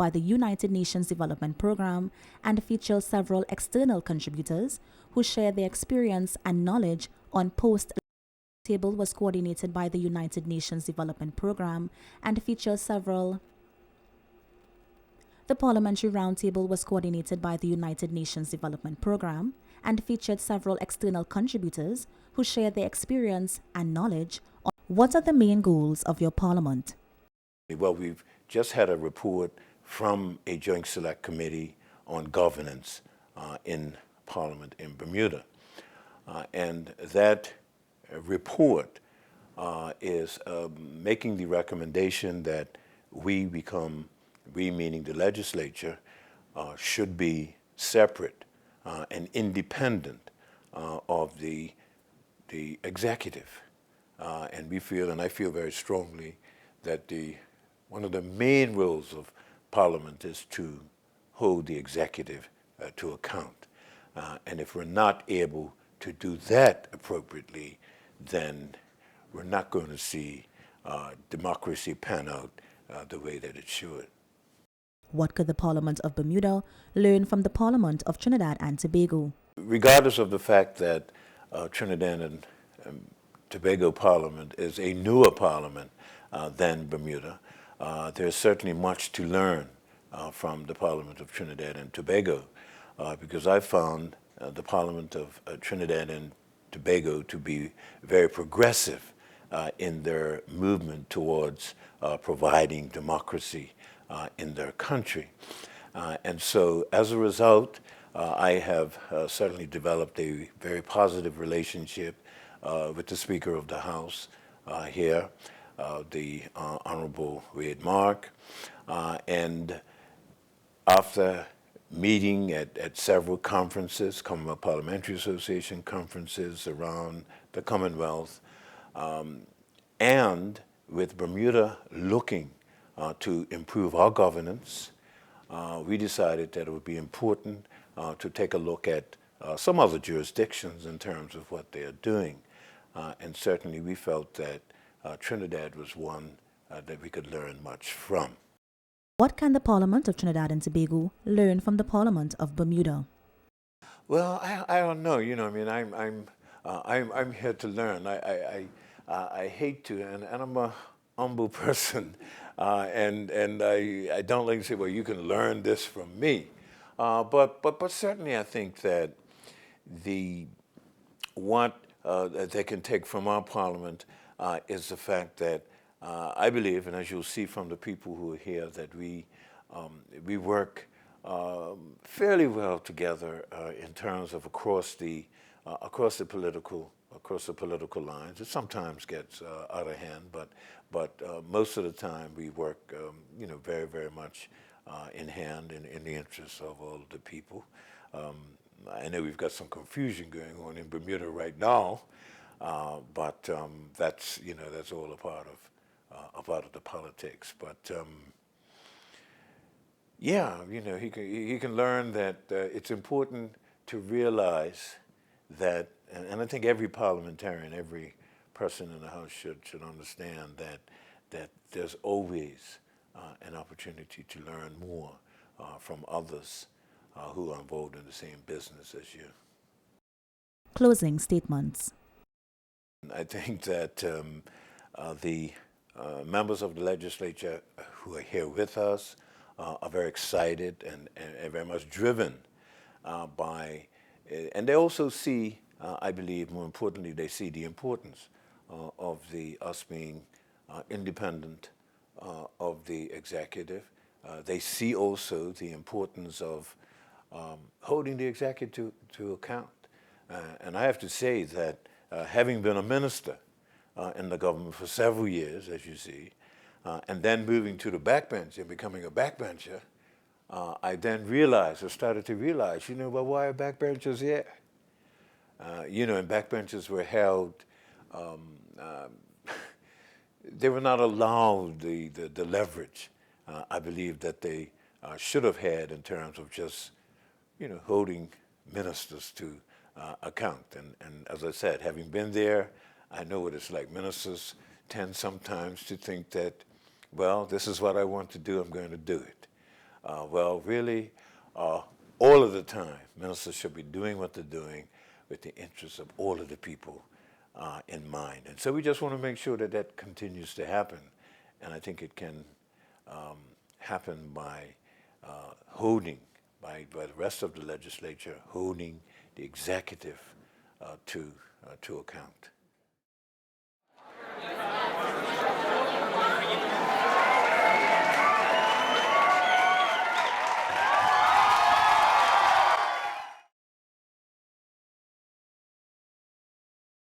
by the United Nations Development Program and features several external contributors who share their experience and knowledge on post table was coordinated by the United Nations Development Program and features several The Parliamentary Roundtable was coordinated by the United Nations Development Program and featured several external contributors who share their experience and knowledge on what are the main goals of your Parliament. Well, we've just had a report from a Joint Select Committee on governance in Parliament in Bermuda. And that report is making the recommendation that we meaning the legislature, should be separate and independent of the executive. And we feel, and I feel very strongly, that one of the main roles of Parliament is to hold the executive to account. And if we're not able to do that appropriately, then we're not going to see democracy pan out the way that it should. What could the Parliament of Bermuda learn from the Parliament of Trinidad and Tobago? Regardless of the fact that Trinidad and Tobago Parliament is a newer parliament than Bermuda, there's certainly much to learn from the Parliament of Trinidad and Tobago, because I found the Parliament of Trinidad and Tobago to be very progressive in their movement towards providing democracy in their country. And so as a result, I have certainly developed a very positive relationship with the Speaker of the House here, the Honorable Wade Mark. And after meeting at several conferences, Commonwealth Parliamentary Association conferences around the Commonwealth, and with Bermuda looking to improve our governance, we decided that it would be important to take a look at some other jurisdictions in terms of what they are doing. And certainly we felt that Trinidad was one that we could learn much from. What can the Parliament of Trinidad and Tobago learn from the Parliament of Bermuda? Well, I don't know. You know, I mean, I'm here to learn. I hate to, and I'm a humble person, and I don't like to say, well, you can learn this from me, but certainly I think that what they can take from our Parliament is the fact that I believe, and as you'll see from the people who are here, that we work fairly well together in terms of across the political lines. It sometimes gets out of hand, but most of the time we work, very, very much in hand in the interests of all of the people. I know we've got some confusion going on in Bermuda right now, but that's all a part of the politics. But yeah, he can learn that it's important to realize that, and I think every parliamentarian, every person in the House should understand that there's always an opportunity to learn more from others who are involved in the same business as you. Closing statements. I think that the members of the legislature who are here with us are very excited and very much driven by, and they also see, I believe, more importantly, they see the importance of us being independent of the executive. They see also the importance of holding the executive to account. And I have to say that having been a minister in the government for several years, as you see, and then moving to the backbench and becoming a backbencher, I then started to realize, well, why are backbenchers here? And backbenchers were held, they were not allowed the leverage, I believe, that they should have had in terms of just, holding ministers to account. And as I said, having been there, I know what it's like. Ministers tend sometimes to think that, well, this is what I want to do, I'm going to do it. Well, really, all of the time, ministers should be doing what they're doing with the interests of all of the people in mind. And so we just want to make sure that that continues to happen. And I think it can happen by by the rest of the legislature holding the executive to account.